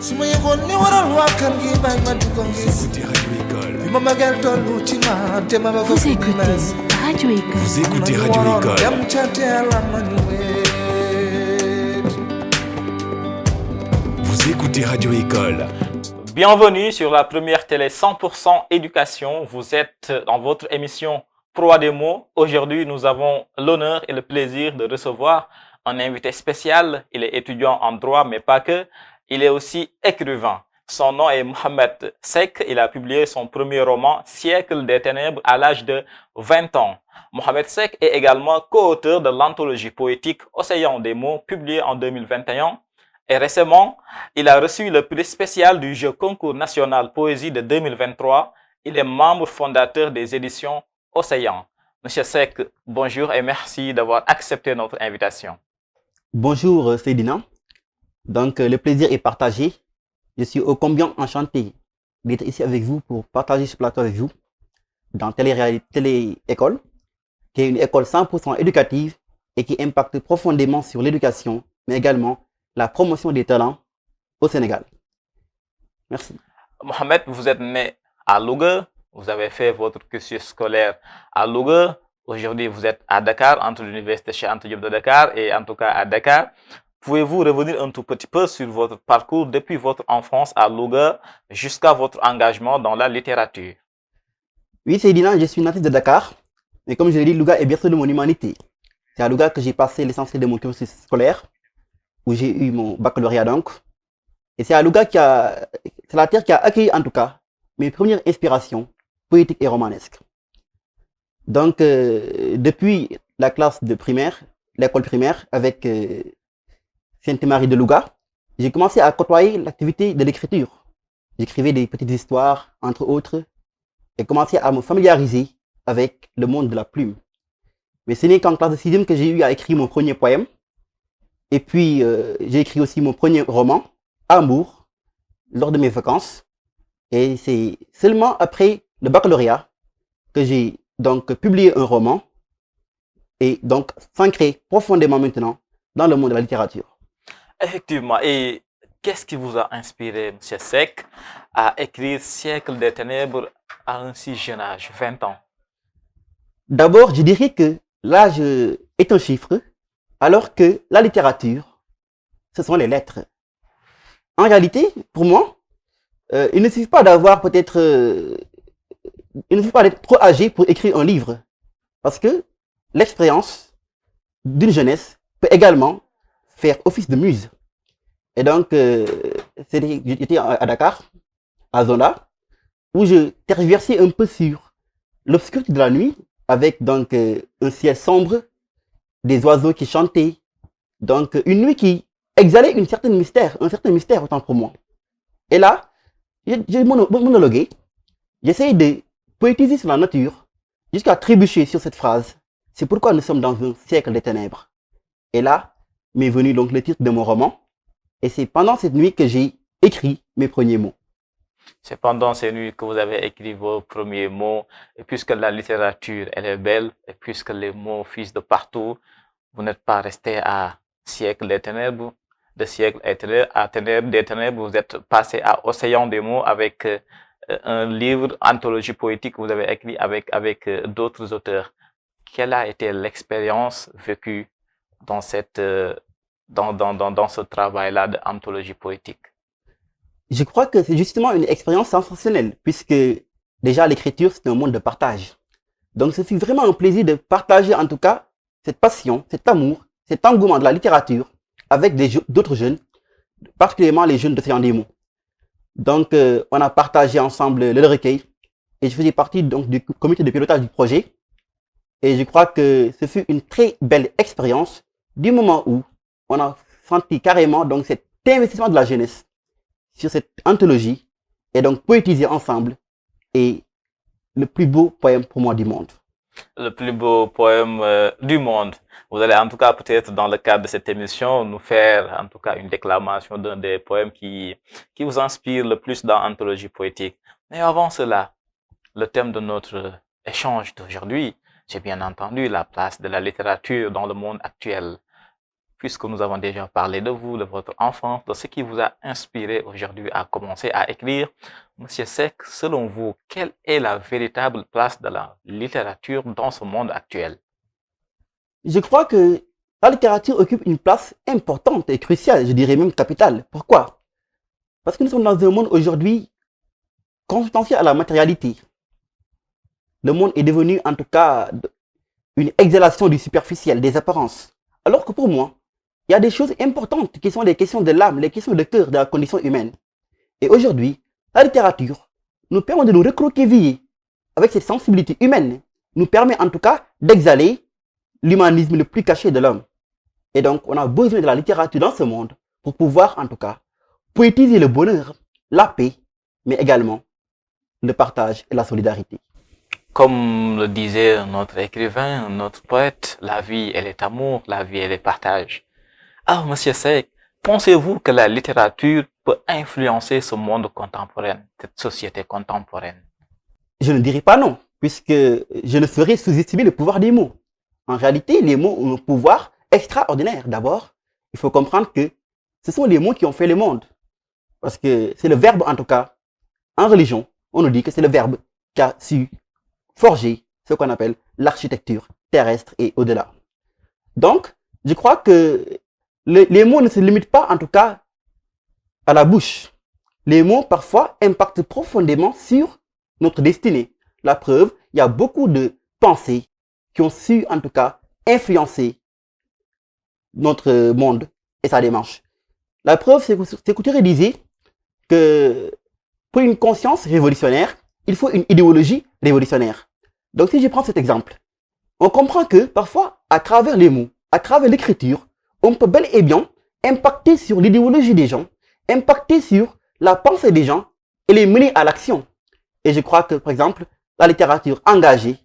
Vous écoutez Radio École. Vous écoutez Radio École. Vous écoutez Radio École. Bienvenue sur la première télé 100% éducation. Vous êtes dans votre émission Pro des mots. Aujourd'hui, nous avons l'honneur et le plaisir de recevoir un invité spécial. Il est étudiant en droit, mais pas que. Il est aussi écrivain. Son nom est Mohamed Seck. Il a publié son premier roman, Siècle des ténèbres, à l'âge de 20 ans. Mohamed Seck est également co-auteur de l'anthologie poétique Océan des mots, publiée en 2021. Et récemment, il a reçu le prix spécial du jeu Concours national Poésie de 2023. Il est membre fondateur des éditions Océan. Monsieur Seck, bonjour et merci d'avoir accepté notre invitation. Bonjour Seydina. Donc le plaisir est partagé. Je suis ô combien enchanté d'être ici avec vous pour partager ce plateau avec vous dans Télé-École, qui est une école 100% éducative et qui impacte profondément sur l'éducation, mais également la promotion des talents au Sénégal. Merci. Mohamed, vous êtes né à Louga, vous avez fait votre cursus scolaire à Louga. Aujourd'hui, vous êtes à Dakar, entre l'université Cheikh Anta Diop de Dakar et en tout cas à Dakar. Pouvez-vous revenir un tout petit peu sur votre parcours depuis votre enfance à Louga jusqu'à votre engagement dans la littérature? Oui, Seydina, je suis natif de Dakar, mais comme je l'ai dit, Louga est berceau de mon humanité. C'est à Louga que j'ai passé l'essentiel de mon cursus scolaire, où j'ai eu mon baccalauréat donc. Et c'est à Louga c'est la terre qui a accueilli en tout cas mes premières inspirations poétiques et romanesques. Donc, depuis la classe de primaire, l'école primaire, avec Sainte-Marie de Louga, j'ai commencé à côtoyer l'activité de l'écriture. J'écrivais des petites histoires, entre autres, et commençais à me familiariser avec le monde de la plume. Mais ce n'est qu'en classe de 6e que j'ai eu à écrire mon premier poème. Et puis, j'ai écrit aussi mon premier roman, Amour, lors de mes vacances. Et c'est seulement après le baccalauréat que j'ai donc publié un roman et donc s'ancrer profondément maintenant dans le monde de la littérature. Effectivement. Et qu'est-ce qui vous a inspiré, M. Seck, à écrire Siècle des ténèbres à un si jeune âge, 20 ans? D'abord, je dirais que l'âge est un chiffre, alors que la littérature, ce sont les lettres. En réalité, pour moi, il ne suffit pas d'avoir il ne suffit pas d'être trop âgé pour écrire un livre, parce que l'expérience d'une jeunesse peut également faire office de muse. Et donc, j'étais à Dakar, à Zonda, où je tergiversais un peu sur l'obscurité de la nuit, avec donc un ciel sombre, des oiseaux qui chantaient, donc une nuit qui exhalait un certain mystère autant pour moi. Et là, j'ai monologué, j'essayais de poétiser sur la nature, jusqu'à trébucher sur cette phrase. C'est pourquoi nous sommes dans un siècle des ténèbres. Et là, m'est venu donc le titre de mon roman, et c'est pendant cette nuit que j'ai écrit mes premiers mots. C'est pendant ces nuits que vous avez écrit vos premiers mots, et puisque la littérature, elle est belle, et puisque les mots fusent de partout, vous n'êtes pas resté à siècle des ténèbres, de siècle à ténèbres, des ténèbres, vous êtes passé à Océan des mots avec un livre, anthologie poétique que vous avez écrit avec d'autres auteurs. Quelle a été l'expérience vécue dans dans ce travail-là d'anthologie poétique? Je crois que c'est justement une expérience sensationnelle, puisque déjà l'écriture, c'est un monde de partage. Donc ce fut vraiment un plaisir de partager en tout cas cette passion, cet amour, cet engouement de la littérature avec d'autres jeunes, particulièrement les jeunes d'Océan des mots. Donc on a partagé ensemble le recueil et je faisais partie donc du comité de pilotage du projet. Et je crois que ce fut une très belle expérience du moment où on a senti carrément donc cet investissement de la jeunesse sur cette anthologie et donc poétiser ensemble est le plus beau poème pour moi du monde. Le plus beau poème du monde. Vous allez en tout cas peut-être dans le cadre de cette émission nous faire en tout cas une déclamation d'un des poèmes qui vous inspire le plus dans l'anthologie poétique. Mais avant cela, le thème de notre échange d'aujourd'hui, c'est bien entendu la place de la littérature dans le monde actuel. puisque nous avons déjà parlé de vous, de votre enfance, de ce qui vous a inspiré aujourd'hui à commencer à écrire. Monsieur Seck, selon vous, quelle est la véritable place de la littérature dans ce monde actuel? Je crois que la littérature occupe une place importante et cruciale, je dirais même capitale. Pourquoi? Parce que nous sommes dans un monde aujourd'hui consubstantiel à la matérialité. Le monde est devenu en tout cas une exhalation du superficiel, des apparences. Alors que pour moi, il y a des choses importantes qui sont les questions de l'âme, les questions de cœur de la condition humaine. Et aujourd'hui, la littérature nous permet de nous recroqueviller avec cette sensibilité humaine, nous permet en tout cas d'exhaler l'humanisme le plus caché de l'homme. Et donc, on a besoin de la littérature dans ce monde pour pouvoir en tout cas poétiser le bonheur, la paix, mais également le partage et la solidarité. Comme le disait notre écrivain, notre poète, la vie, elle est amour, la vie, elle est partage. Alors, Monsieur Seck, pensez-vous que la littérature peut influencer ce monde contemporain, cette société contemporaine? Je ne dirais pas non, puisque je ne ferais sous-estimer le pouvoir des mots. En réalité, les mots ont un pouvoir extraordinaire. D'abord, il faut comprendre que ce sont les mots qui ont fait le monde. Parce que c'est le verbe, en tout cas, en religion, on nous dit que c'est le verbe qui a su forger ce qu'on appelle l'architecture terrestre et au-delà. Donc, je crois que les mots ne se limitent pas, en tout cas, à la bouche. Les mots, parfois, impactent profondément sur notre destinée. La preuve, il y a beaucoup de pensées qui ont su, en tout cas, influencer notre monde et sa démarche. La preuve, c'est que Couturier disait que pour une conscience révolutionnaire, il faut une idéologie révolutionnaire. Donc, si je prends cet exemple, on comprend que parfois, à travers les mots, à travers l'écriture, on peut bel et bien impacter sur l'idéologie des gens, impacter sur la pensée des gens et les mener à l'action. Et je crois que, par exemple, la littérature engagée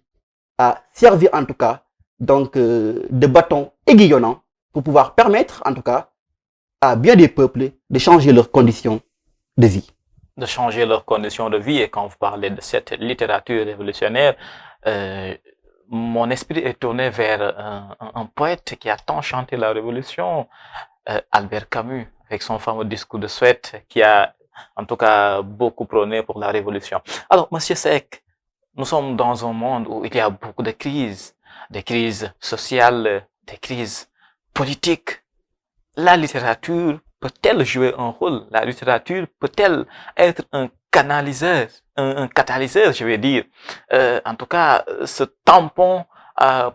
a servi en tout cas donc, de bâton aiguillonnant pour pouvoir permettre en tout cas à bien des peuples de changer leurs conditions de vie. De changer leurs conditions de vie. Et quand vous parlez de cette littérature révolutionnaire, mon esprit est tourné vers un poète qui a tant chanté la révolution, Albert Camus, avec son fameux discours de Suède, qui a en tout cas beaucoup prôné pour la révolution. Alors, Monsieur Seck, nous sommes dans un monde où il y a beaucoup de crises, des crises sociales, des crises politiques. La littérature peut-elle jouer un rôle? La littérature peut-elle être un canaliseur, un catalyseur, je vais dire, en tout cas, ce tampon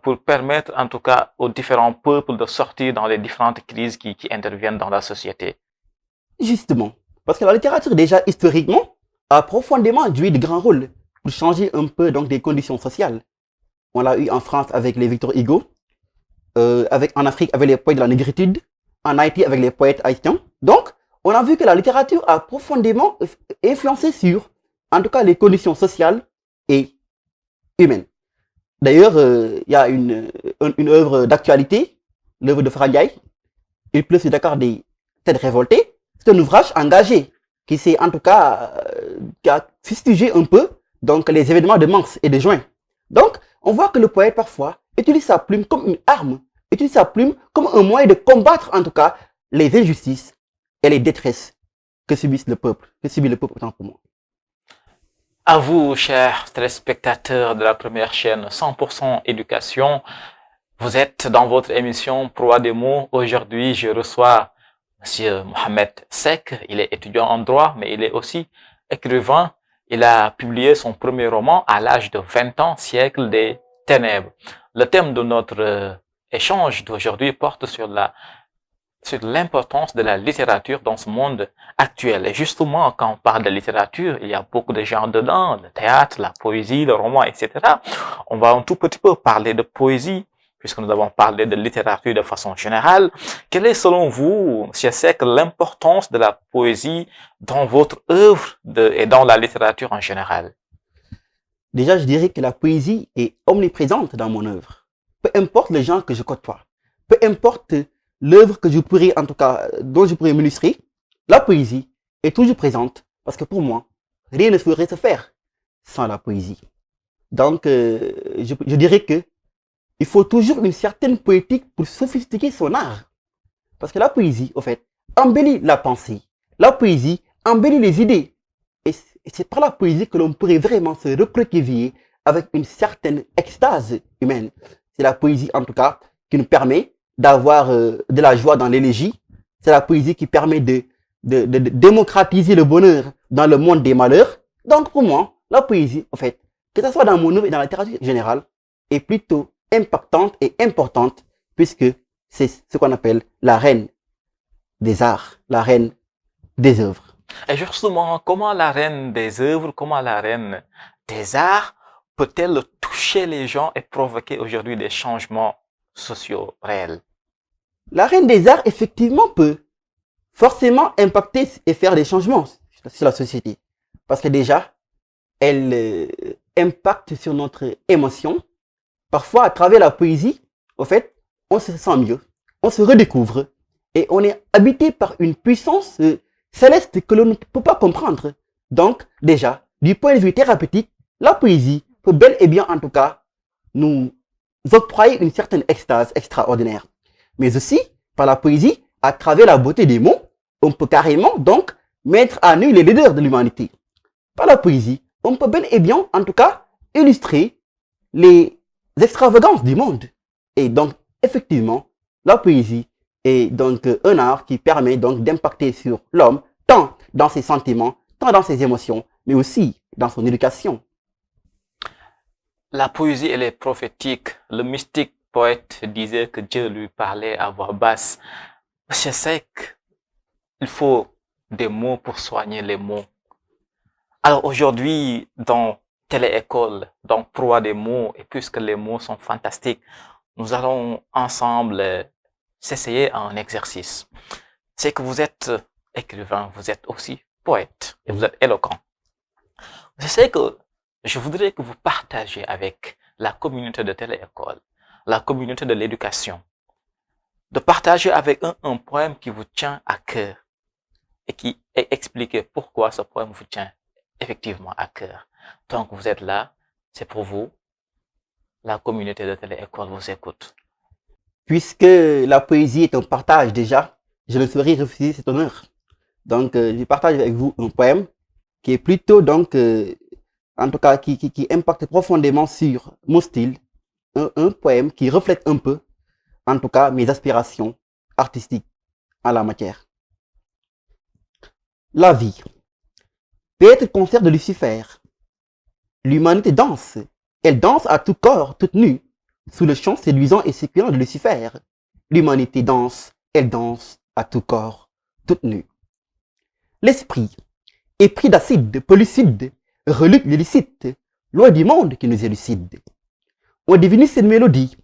pour permettre, en tout cas, aux différents peuples de sortir dans les différentes crises qui interviennent dans la société? Justement, parce que la littérature, déjà, historiquement, a profondément joué de grands rôles pour changer un peu donc des conditions sociales. On l'a eu en France avec les Victor Hugo, en Afrique avec les poètes de la négritude, en Haïti avec les poètes haïtiens. Donc, on a vu que la littérature a profondément influencé sur, en tout cas, les conditions sociales et humaines. D'ailleurs, il y a une œuvre d'actualité, l'œuvre de Faradiaï, Il pleut sur Dakar des têtes révoltées. C'est un ouvrage engagé qui s'est, en tout cas, qui a fustigé un peu donc, les événements de mars et de juin. Donc, on voit que le poète, parfois, utilise sa plume comme une arme, utilise sa plume comme un moyen de combattre, en tout cas, les injustices et les détresses que subit le peuple autant pour moi. À vous, chers téléspectateurs de la première chaîne 100% éducation, vous êtes dans votre émission Proie des mots. Aujourd'hui, je reçois Monsieur Mohamed Seck. Il est étudiant en droit, mais il est aussi écrivain. Il a publié son premier roman à l'âge de 20 ans, Siècle des ténèbres. Le thème de notre échange d'aujourd'hui porte sur l'importance de la littérature dans ce monde actuel. Et justement, quand on parle de littérature, il y a beaucoup de genres dedans, le théâtre, la poésie, le roman, etc. On va un tout petit peu parler de poésie, puisque nous avons parlé de littérature de façon générale. Quelle est, selon vous, M. Seck, l'importance de la poésie dans votre œuvre et dans la littérature en général? Déjà, je dirais que la poésie est omniprésente dans mon œuvre. Peu importe le genre que je côtoie, peu importe l'œuvre que je pourrais, en tout cas, dont je pourrais m'illustrer, la poésie est toujours présente parce que pour moi, rien ne saurait se faire sans la poésie. Donc, je dirais que il faut toujours une certaine poétique pour sophistiquer son art. Parce que la poésie, au fait, embellit la pensée. La poésie embellit les idées. Et c'est par la poésie que l'on pourrait vraiment se recroqueviller avec une certaine extase humaine. C'est la poésie, en tout cas, qui nous permet d'avoir de la joie dans l'élégie. C'est la poésie qui permet de démocratiser le bonheur dans le monde des malheurs. Donc, pour moi, la poésie, en fait, que ce soit dans mon œuvre et dans la littérature générale, est plutôt impactante et importante, puisque c'est ce qu'on appelle la reine des arts, la reine des œuvres. Et justement, comment la reine des œuvres, comment la reine des arts peut-elle toucher les gens et provoquer aujourd'hui des changements sociaux réels? La reine des arts, effectivement, peut forcément impacter et faire des changements sur la société. Parce que déjà, elle impacte sur notre émotion. Parfois, à travers la poésie, au fait, on se sent mieux, on se redécouvre et on est habité par une puissance céleste que l'on ne peut pas comprendre. Donc, déjà, du point de vue thérapeutique, la poésie peut bel et bien, en tout cas, nous octroyer une certaine extase extraordinaire. Mais aussi, par la poésie, à travers la beauté des mots, on peut carrément, donc, mettre à nu les leaders de l'humanité. Par la poésie, on peut bel et bien, en tout cas, illustrer les extravagances du monde. Et donc, effectivement, la poésie est donc un art qui permet donc d'impacter sur l'homme, tant dans ses sentiments, tant dans ses émotions, mais aussi dans son éducation. La poésie, elle est prophétique. Le mystique poète disait que Dieu lui parlait à voix basse. Je sais qu'il faut des mots pour soigner les mots. Alors aujourd'hui, dans Téléécole, dans Proie des mots, et puisque les mots sont fantastiques, nous allons ensemble s'essayer à un exercice. C'est que vous êtes écrivain, vous êtes aussi poète, et vous êtes éloquent. Je sais que je voudrais que vous partagiez avec la communauté de Téléécole, la communauté de l'éducation, de partager avec eux un poème qui vous tient à cœur et qui est expliqué pourquoi ce poème vous tient effectivement à cœur. Donc vous êtes là, c'est pour vous. La communauté de Téléécole vous écoute. Puisque la poésie est un partage déjà, je ne saurais refuser cet honneur. Donc, je partage avec vous un poème qui est plutôt donc, en tout cas, qui impacte profondément sur mon style. Un poème qui reflète un peu, en tout cas, mes aspirations artistiques en la matière. La vie peut être concert de Lucifer. L'humanité danse. Elle danse à tout corps, toute nue, sous le chant séduisant et séculant de Lucifer. L'humanité danse, elle danse à tout corps, toute nue. L'esprit, épris d'acide, pollucide, reluque l'illicite, loin du monde qui nous élucide. On divinue cette mélodie,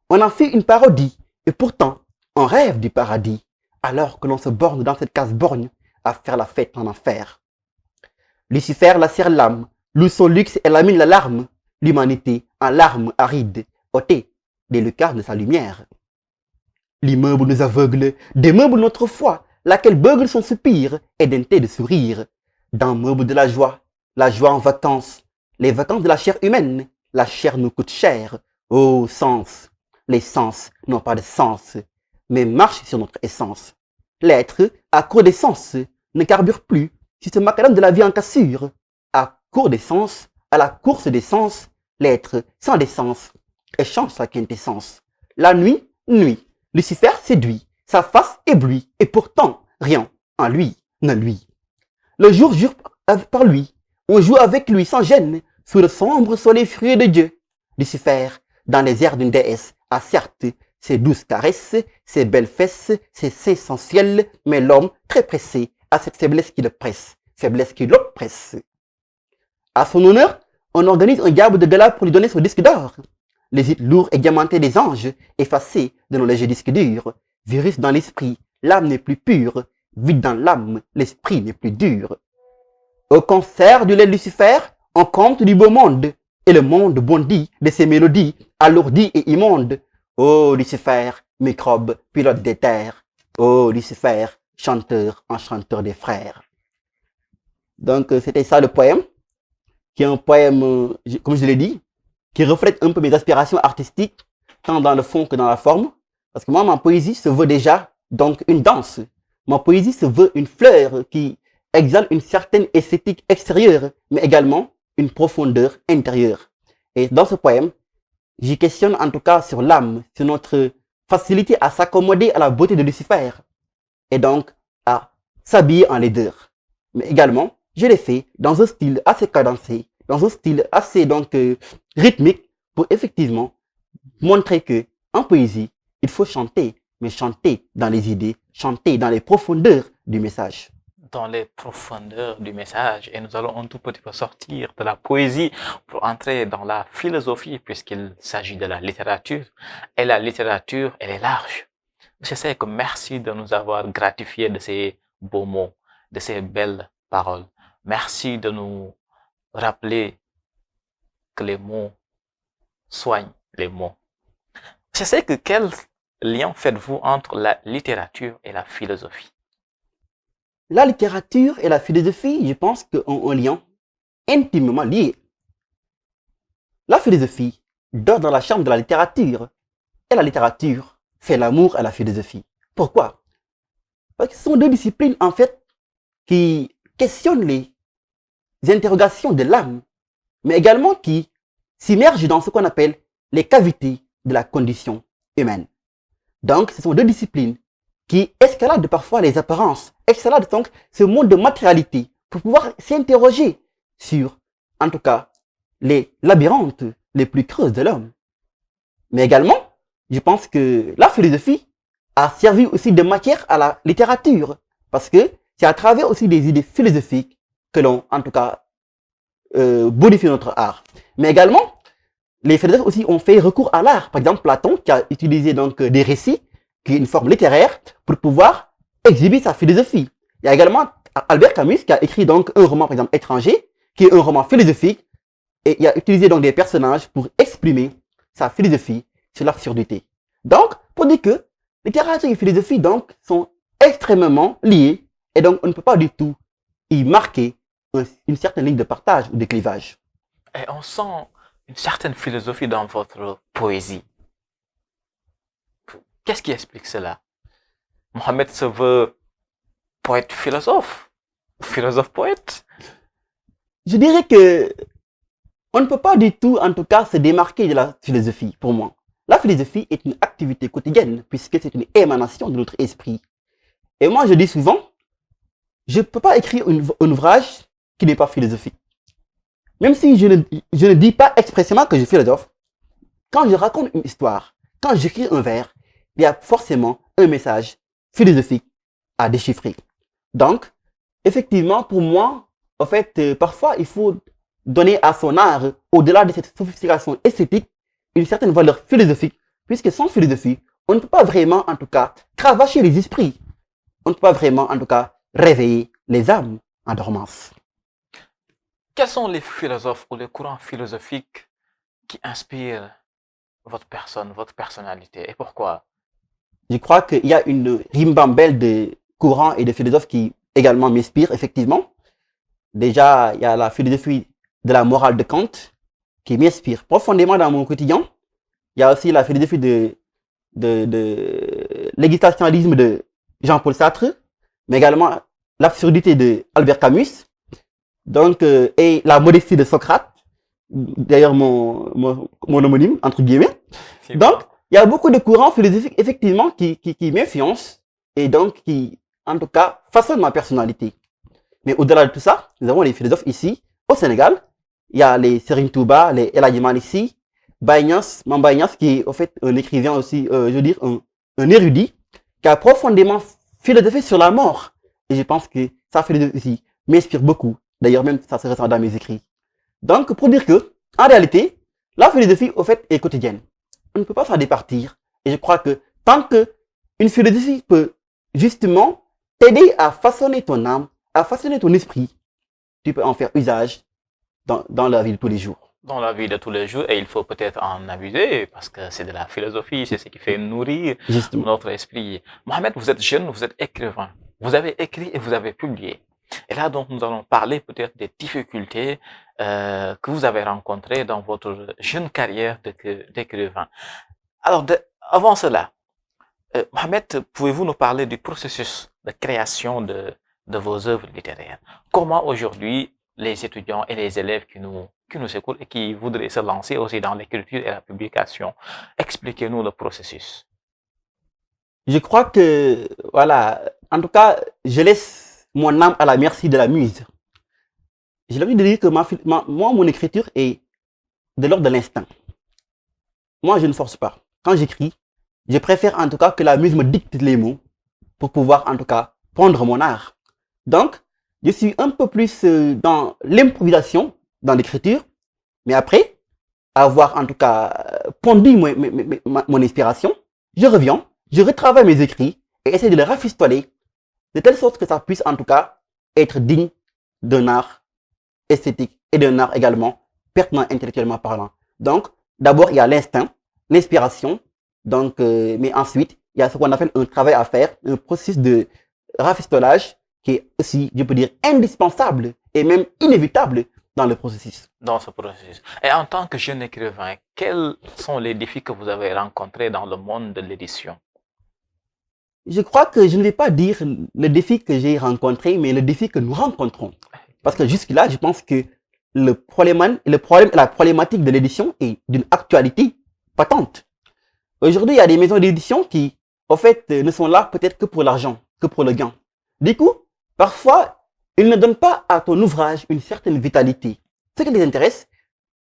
on en fait une parodie, et pourtant, on rêve du paradis, alors que l'on se borne dans cette case borgne à faire la fête en enfer. Lucifer la serre l'âme, loue son luxe et lamine la larme, l'humanité en larmes arides, ôtée des lucarnes de sa lumière. L'immeuble nous aveugle, démeuble notre foi, laquelle beugle son soupir, édentée de sourire. Dans meuble de la joie en vacances, les vacances de la chair humaine, la chair nous coûte cher. Ô sens, les sens n'ont pas de sens, mais marchent sur notre essence. L'être, à court d'essence, ne carbure plus sur ce macadam de la vie en cassure. À court d'essence, à la course des sens, l'être sans décence échange sa quintessence. La nuit, nuit, Lucifer séduit, sa face éblouit, et pourtant rien en lui ne lui. Le jour jure par lui, on joue avec lui sans gêne, sous le sombre soleil furieux de Dieu. Lucifer, dans les airs d'une déesse, a certes ses douces caresses, ses belles fesses, ses seins sensuels, mais l'homme, très pressé, a cette faiblesse qui le presse, faiblesse qui l'oppresse. À son honneur, on organise un diable de gala pour lui donner son disque d'or. Les hits lourds et diamantés des anges, effacés de nos légers disques durs. Virus dans l'esprit, l'âme n'est plus pure. Vide dans l'âme, l'esprit n'est plus dur. Au concert du lait Lucifer, on compte du beau monde. Et le monde bondit de ses mélodies, alourdies et immondes. Ô Lucifer, microbe, pilote des terres. Ô Lucifer, chanteur, enchanteur des frères. Donc c'était ça le poème, qui est un poème, comme je l'ai dit, qui reflète un peu mes aspirations artistiques, tant dans le fond que dans la forme. Parce que moi, ma poésie se veut déjà donc une danse. Ma poésie se veut une fleur qui exhale une certaine esthétique extérieure, mais également une profondeur intérieure. Et dans ce poème, j'y questionne en tout cas sur l'âme, sur notre facilité à s'accommoder à la beauté de Lucifer, et donc à s'habiller en laideur. Mais également, je l'ai fait dans un style assez cadencé, dans un style assez rythmique, pour effectivement montrer que en poésie, il faut chanter, mais chanter dans les idées, chanter dans les profondeurs du message. Dans les profondeurs du message, et nous allons un tout petit peu sortir de la poésie pour entrer dans la philosophie, puisqu'il s'agit de la littérature. Et la littérature, elle est large. Je sais que merci de nous avoir gratifié de ces beaux mots, de ces belles paroles. Merci de nous rappeler que les mots soignent les mots. Je sais que quel lien faites-vous entre la littérature et la philosophie? La littérature et la philosophie, je pense qu'ont un lien intimement lié. La philosophie dort dans la chambre de la littérature et la littérature fait l'amour à la philosophie. Pourquoi? Parce que ce sont deux disciplines en fait qui questionnent les interrogations de l'âme, mais également qui s'immergent dans ce qu'on appelle les cavités de la condition humaine. Donc, ce sont deux disciplines qui escaladent parfois les apparences, escaladent donc ce monde de matérialité pour pouvoir s'interroger sur, en tout cas, les labyrinthes les plus creuses de l'homme. Mais également, je pense que la philosophie a servi aussi de matière à la littérature, parce que c'est à travers aussi des idées philosophiques que l'on, en tout cas, modifie notre art. Mais également, les philosophes aussi ont fait recours à l'art. Par exemple, Platon qui a utilisé donc des récits, qui est une forme littéraire, pour pouvoir exhiber sa philosophie. Il y a également Albert Camus qui a écrit donc un roman, par exemple, Étranger, qui est un roman philosophique, et il a utilisé donc des personnages pour exprimer sa philosophie sur l'absurdité. Donc, pour dire que littérature et philosophie donc sont extrêmement liés, et donc on ne peut pas du tout y marquer une certaine ligne de partage ou de clivage. Et on sent une certaine philosophie dans votre poésie. Qu'est-ce qui explique cela? Mohamed se veut poète-philosophe, philosophe-poète. Je dirais que on ne peut pas du tout, en tout cas, se démarquer de la philosophie, pour moi. La philosophie est une activité quotidienne, puisque c'est une émanation de notre esprit. Et moi, je dis souvent, je ne peux pas écrire un ouvrage qui n'est pas philosophique. Même si je ne dis pas expressément que je suis philosophe, quand je raconte une histoire, quand j'écris un vers, il y a forcément un message philosophique à déchiffrer. Donc, effectivement, pour moi, en fait, parfois, il faut donner à son art, au-delà de cette sophistication esthétique, une certaine valeur philosophique, puisque sans philosophie, on ne peut pas vraiment, en tout cas, cravacher les esprits. On ne peut pas vraiment, en tout cas, réveiller les âmes en dormance. Quels sont les philosophes ou les courants philosophiques qui inspirent votre personne, votre personnalité, et pourquoi? Je crois qu'il y a une ribambelle de courants et de philosophes qui également m'inspirent, effectivement. Déjà, il y a la philosophie de la morale de Kant qui m'inspire profondément dans mon quotidien. Il y a aussi la philosophie de l'existentialisme de Jean-Paul Sartre, mais également l'absurdité de Albert Camus, donc, et la modestie de Socrate, d'ailleurs mon homonyme, entre guillemets. Donc, il y a beaucoup de courants philosophiques, effectivement, qui m'influencent et donc qui, en tout cas, façonnent ma personnalité. Mais au-delà de tout ça, nous avons les philosophes ici, au Sénégal. Il y a les Serigne Touba, les El Hadji Malick Sy, Baye Niass, Mame Baye Niass, qui est au fait un écrivain aussi, je veux dire, un érudit, qui a profondément philosophé sur la mort. Et je pense que sa philosophie aussi m'inspire beaucoup. D'ailleurs, même ça se ressent dans mes écrits. Donc, pour dire que, en réalité, la philosophie, au fait, est quotidienne. On ne peut pas s'en départir. Et je crois que tant que une philosophie peut justement t'aider à façonner ton âme, à façonner ton esprit, tu peux en faire usage dans la vie de tous les jours. Dans la vie de tous les jours, et il faut peut-être en abuser, parce que c'est de la philosophie, c'est ce qui fait nourrir Justement. notre esprit. Mohamed, vous êtes jeune, vous êtes écrivain. Vous avez écrit et vous avez publié. Et là, donc, nous allons parler peut-être des difficultés que vous avez rencontrées dans votre jeune carrière d'écrivain. Alors, avant cela, Mohamed, pouvez-vous nous parler du processus de création de vos œuvres littéraires? Comment aujourd'hui les étudiants et les élèves qui nous écoutent et qui voudraient se lancer aussi dans l'écriture et la publication, expliquez-nous le processus. Je crois que, voilà, en tout cas, je laisse mon âme à la merci de la muse. J'ai l'envie de dire que moi, mon écriture est de l'ordre de l'instinct. Moi, je ne force pas. Quand j'écris, je préfère en tout cas que la muse me dicte les mots pour pouvoir en tout cas prendre mon art. Donc, je suis un peu plus dans l'improvisation, dans l'écriture, mais après avoir en tout cas pondu mon inspiration, je reviens, je retravaille mes écrits et essaie de les rafistoler de telle sorte que ça puisse en tout cas être digne d'un art esthétique et d'un art également pertinent intellectuellement parlant. Donc, d'abord, il y a l'instinct, l'inspiration, donc, mais ensuite, il y a ce qu'on appelle un travail à faire, un processus de rafistolage qui est aussi, je peux dire, indispensable et même inévitable dans le processus. Dans ce processus. Et en tant que jeune écrivain, quels sont les défis que vous avez rencontrés dans le monde de l'édition? Je crois que je ne vais pas dire le défi que j'ai rencontré, mais le défi que nous rencontrons. Parce que jusque-là, je pense que la problématique de l'édition est d'une actualité patente. Aujourd'hui, il y a des maisons d'édition qui, en fait, ne sont là peut-être que pour l'argent, que pour le gain. Du coup, parfois, ils ne donnent pas à ton ouvrage une certaine vitalité. Ce qui les intéresse,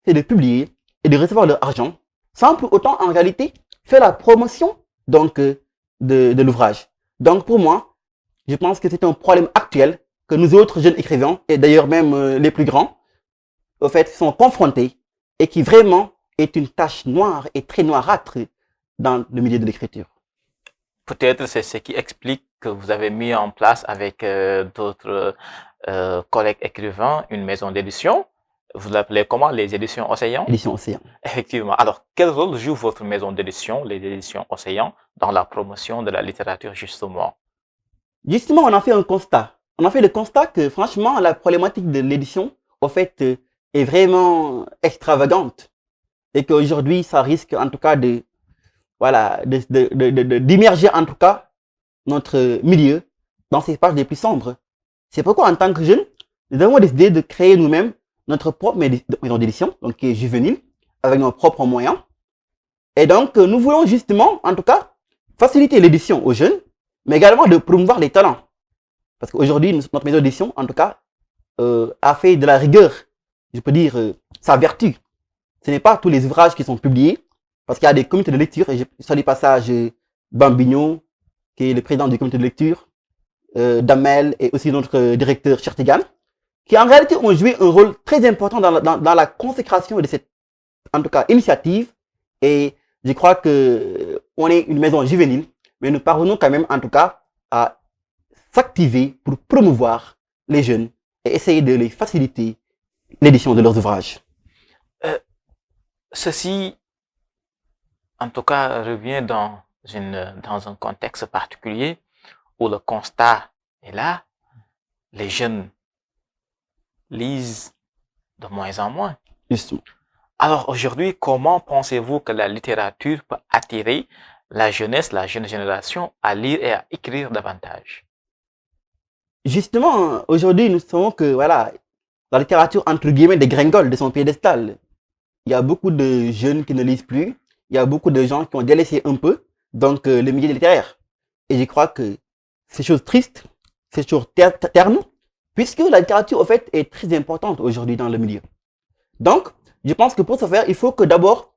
c'est de publier et de recevoir leur argent, sans pour autant, en réalité, faire la promotion donc, de l'ouvrage. Donc, pour moi, je pense que c'est un problème actuel que nous autres jeunes écrivains, et d'ailleurs même les plus grands, au fait, sont confrontés et qui vraiment est une tâche noire et très noirâtre dans le milieu de l'écriture. Peut-être c'est ce qui explique que vous avez mis en place avec d'autres collègues écrivains une maison d'édition. Vous l'appelez comment? Les éditions Océan? Édition Océan. Effectivement. Alors, quel rôle joue votre maison d'édition, les éditions Océan, dans la promotion de la littérature, justement? Justement, on a fait un constat. On a fait le constat que, franchement, la problématique de l'édition, au fait, est vraiment extravagante. Et qu'aujourd'hui, ça risque, en tout cas, d'immerger, en tout cas, notre milieu dans ses pages les plus sombres. C'est pourquoi, en tant que jeunes, nous avons décidé de créer nous-mêmes notre propre maison d'édition, donc qui est juvénile, avec nos propres moyens. Et donc, nous voulons justement, en tout cas, faciliter l'édition aux jeunes, mais également de promouvoir les talents. Parce qu'aujourd'hui, notre maison d'édition, en tout cas, a fait de la rigueur, je peux dire, sa vertu. Ce n'est pas tous les ouvrages qui sont publiés, parce qu'il y a des comités de lecture, et je salue passage Bambigno, qui est le président du comité de lecture, Damel et aussi notre directeur Chertigan, qui en réalité ont joué un rôle très important dans la consécration de cette, en tout cas, initiative. Et je crois que on est une maison juvénile, mais nous parvenons quand même, en tout cas, à s'activer pour promouvoir les jeunes et essayer de les faciliter l'édition de leurs ouvrages. Ceci, en tout cas, revient dans un contexte particulier où le constat est là, les jeunes lisent de moins en moins. Justement. Alors aujourd'hui, comment pensez-vous que la littérature peut attirer la jeunesse, la jeune génération à lire et à écrire davantage? Justement, aujourd'hui, nous savons que voilà, la littérature, entre guillemets, dégringole de son piédestal. Il y a beaucoup de jeunes qui ne lisent plus. Il y a beaucoup de gens qui ont délaissé un peu donc, le milieu littéraire. Et je crois que c'est chose triste, c'est chose terne, puisque la littérature, au fait, est très importante aujourd'hui dans le milieu. Donc, je pense que pour ce faire, il faut que d'abord,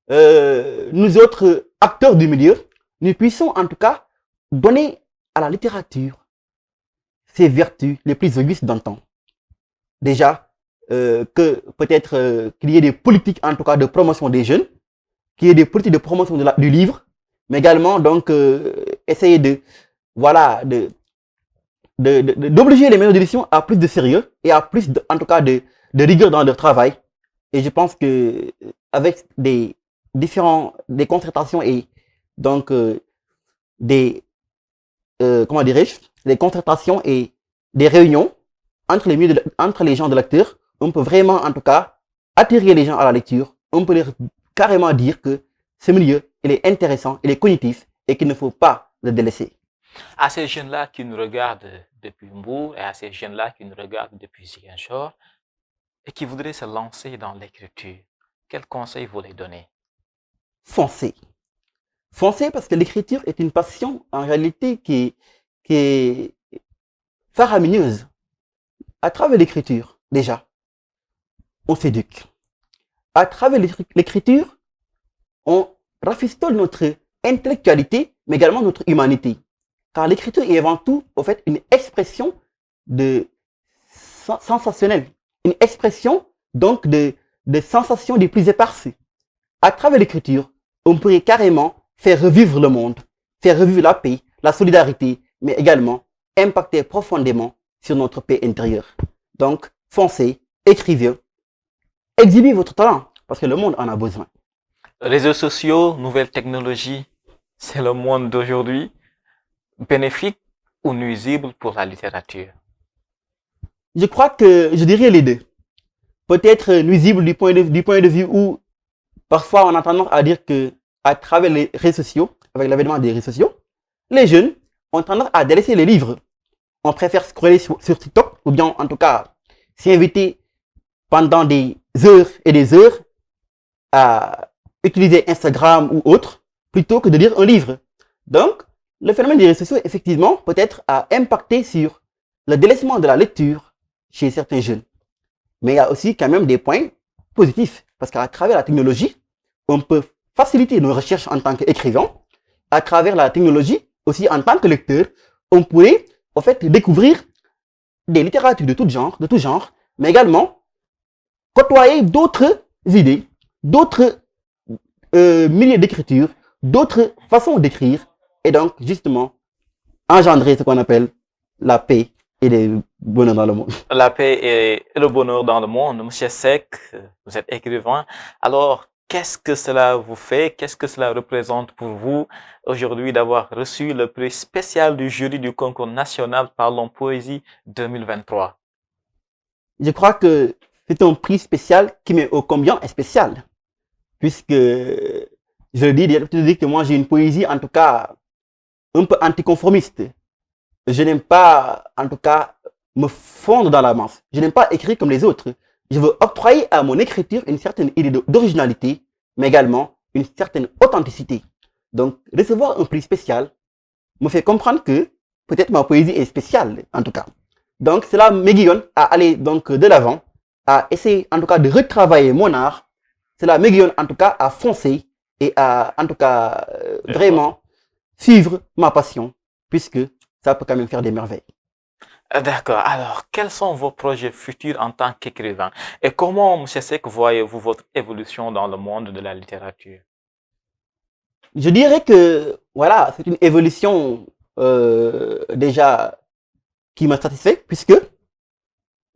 nous autres acteurs du milieu, nous puissions en tout cas donner à la littérature ses vertus les plus augustes d'antan. Déjà, que peut-être qu'il y ait des politiques en tout cas de promotion des jeunes, qu'il y ait des politiques de promotion du livre, mais également donc essayer de voilà d'obliger les maisons d'édition à plus de sérieux et à plus en tout cas de rigueur dans leur travail. Et je pense que avec des concertations et donc comment dirais-je, des concertations et des réunions entre les gens de l'acteur, on peut vraiment en tout cas attirer les gens à la lecture. On peut leur carrément dire que ce milieu, il est intéressant, il est cognitif et qu'il ne faut pas le délaisser. À ces jeunes-là qui nous regardent depuis Mbour et à ces jeunes-là qui nous regardent depuis Ziguinchor et qui voudraient se lancer dans l'écriture, quels conseils vous les donnez? Foncez. Foncez parce que l'écriture est une passion en réalité qui est faramineuse. À travers l'écriture, déjà, on s'éduque. À travers l'écriture, on rafistole notre intellectualité, mais également notre humanité. Car l'écriture est avant tout, au fait, une expression sensationnelle. Une expression, donc, de sensations les plus éparses. À travers l'écriture, on pourrait carrément faire revivre le monde, faire revivre la paix, la solidarité, mais également impacter profondément sur notre paix intérieure. Donc, foncez, écrivez, exhibez votre talent, parce que le monde en a besoin. Réseaux sociaux, nouvelles technologies, c'est le monde d'aujourd'hui. Bénéfique ou nuisible pour la littérature? Je crois que je dirais les deux. Peut-être nuisible du point de vue où parfois on a tendance à dire que à travers les réseaux sociaux, avec l'avènement des réseaux sociaux, les jeunes ont tendance à délaisser les livres. On préfère scroller sur TikTok ou bien en tout cas s'y inviter pendant des heures et des heures à utiliser Instagram ou autre plutôt que de lire un livre. Donc, le phénomène des réseaux sociaux, effectivement, peut-être a impacté sur le délaissement de la lecture chez certains jeunes. Mais il y a aussi quand même des points positifs, parce qu'à travers la technologie, on peut faciliter nos recherches en tant qu'écrivain. À travers la technologie, aussi en tant que lecteur, on pourrait, en fait, découvrir des littératures de tout genre, mais également côtoyer d'autres idées, d'autres milieux d'écriture, d'autres façons d'écrire, et donc, justement, engendrer ce qu'on appelle la paix et le bonheur dans le monde. La paix et le bonheur dans le monde. Monsieur Seck, vous êtes écrivain. Alors, qu'est-ce que cela vous fait? Qu'est-ce que cela représente pour vous aujourd'hui d'avoir reçu le prix spécial du jury du concours national Parlons Poésie 2023? Je crois que c'est un prix spécial qui m'est ô combien est spécial. Puisque, je le dis que moi j'ai une poésie en tout cas un peu anticonformiste. Je n'aime pas, en tout cas, me fondre dans la masse. Je n'aime pas écrire comme les autres. Je veux octroyer à mon écriture une certaine idée d'originalité, mais également une certaine authenticité. Donc, recevoir un prix spécial me fait comprendre que peut-être ma poésie est spéciale, en tout cas. Donc, cela m'aiguillonne à aller donc de l'avant, à essayer en tout cas de retravailler mon art. Cela m'aiguillonne en tout cas à foncer et à, en tout cas, vraiment suivre ma passion, puisque ça peut quand même faire des merveilles. D'accord. Alors, quels sont vos projets futurs en tant qu'écrivain? Et comment, M. Seck, voyez-vous votre évolution dans le monde de la littérature? Je dirais que, voilà, c'est une évolution déjà qui m'a satisfait, puisque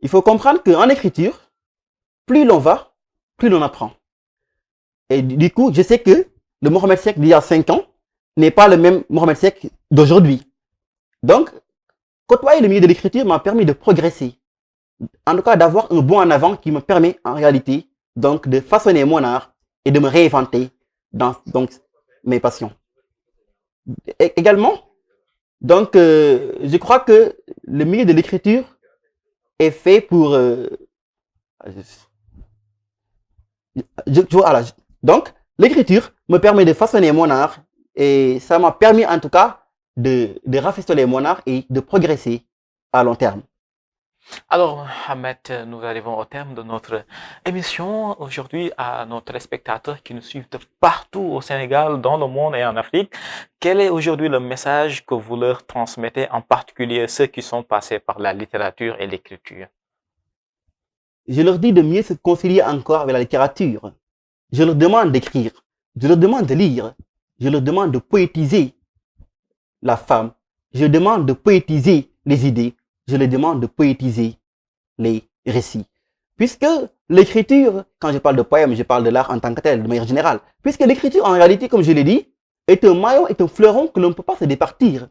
il faut comprendre qu'en écriture, plus l'on va, plus l'on apprend. Et du coup, je sais que le Mohamed Seck d'il y a 5 ans n'est pas le même Mohamed Seck d'aujourd'hui. Donc, côtoyer le milieu de l'écriture m'a permis de progresser. En tout cas, d'avoir un bond en avant qui me permet, en réalité, donc, de façonner mon art et de me réinventer dans, donc, mes passions. Également, donc, je crois que le milieu de l'écriture est fait pour, voilà. Donc, l'écriture me permet de façonner mon art et ça m'a permis, en tout cas, de rafistoler mon art et de progresser à long terme. Alors, Ahmed, nous arrivons au terme de notre émission. Aujourd'hui, à nos téléspectateurs qui nous suivent de partout au Sénégal, dans le monde et en Afrique, quel est aujourd'hui le message que vous leur transmettez, en particulier ceux qui sont passés par la littérature et l'écriture? Je leur dis de mieux se concilier encore avec la littérature. Je leur demande d'écrire. Je leur demande de lire. Je leur demande de poétiser la femme. Je leur demande de poétiser les idées. Je leur demande de poétiser les récits. Puisque l'écriture, quand je parle de poème, je parle de l'art en tant que tel, de manière générale. Puisque l'écriture, en réalité, comme je l'ai dit, est un maillon, est un fleuron que l'on ne peut pas se départir.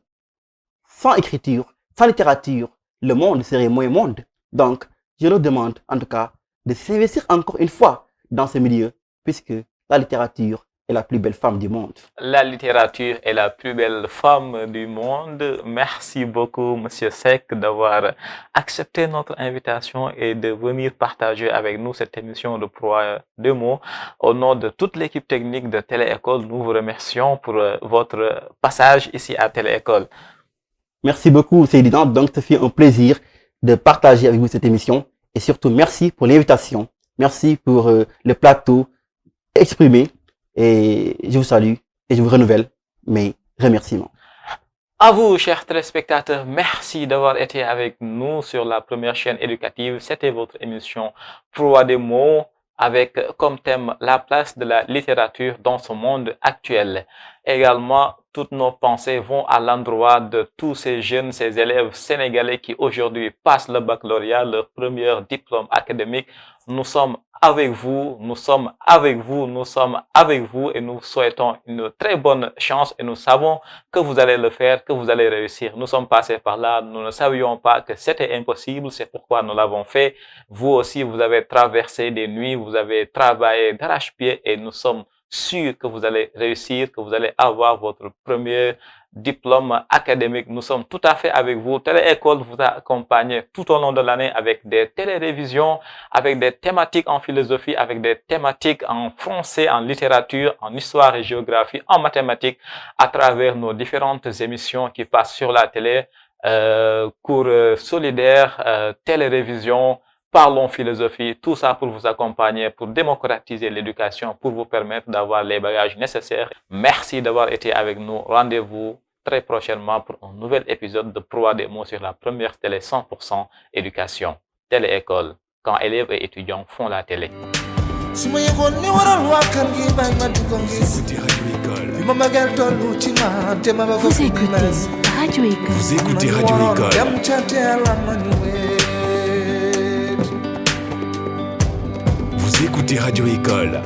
Sans écriture, sans littérature, le monde serait moins monde. Donc, je leur demande, en tout cas, de s'investir encore une fois dans ce milieu, puisque la littérature est la plus belle femme du monde. La littérature est la plus belle femme du monde. Merci beaucoup, Monsieur Seck, d'avoir accepté notre invitation et de venir partager avec nous cette émission de Proie de mots. Au nom de toute l'équipe technique de Télé-École, nous vous remercions pour votre passage ici à Télé-École. Merci beaucoup, Seydina. Donc, ça fait un plaisir de partager avec vous cette émission. Et surtout, merci pour l'invitation. Merci pour le plateau exprimé. Et je vous salue et je vous renouvelle mes remerciements. À vous, chers téléspectateurs, merci d'avoir été avec nous sur la première chaîne éducative. C'était votre émission Proie des mots avec comme thème la place de la littérature dans ce monde actuel. Également, toutes nos pensées vont à l'endroit de tous ces jeunes, ces élèves sénégalais qui aujourd'hui passent le baccalauréat, leur premier diplôme académique. Nous sommes avec vous, nous sommes avec vous, nous sommes avec vous et nous souhaitons une très bonne chance et nous savons que vous allez le faire, que vous allez réussir. Nous sommes passés par là, nous ne savions pas que c'était impossible, c'est pourquoi nous l'avons fait. Vous aussi, vous avez traversé des nuits, vous avez travaillé d'arrache-pied et nous sommes sûrs que vous allez réussir, que vous allez avoir votre premier diplôme académique. Nous sommes tout à fait avec vous. Télé-École vous accompagne tout au long de l'année avec des télérévisions, avec des thématiques en philosophie, avec des thématiques en français, en littérature, en histoire et géographie, en mathématiques, à travers nos différentes émissions qui passent sur la télé, cours solidaires, télérévision, parlons philosophie, tout ça pour vous accompagner, pour démocratiser l'éducation, pour vous permettre d'avoir les bagages nécessaires. Merci d'avoir été avec nous. Rendez-vous très prochainement pour un nouvel épisode de Proie des mots sur la première télé 100% éducation. Télé-École, quand élèves et étudiants font la télé. Vous écoutez Radio École. Vous écoutez Radio École.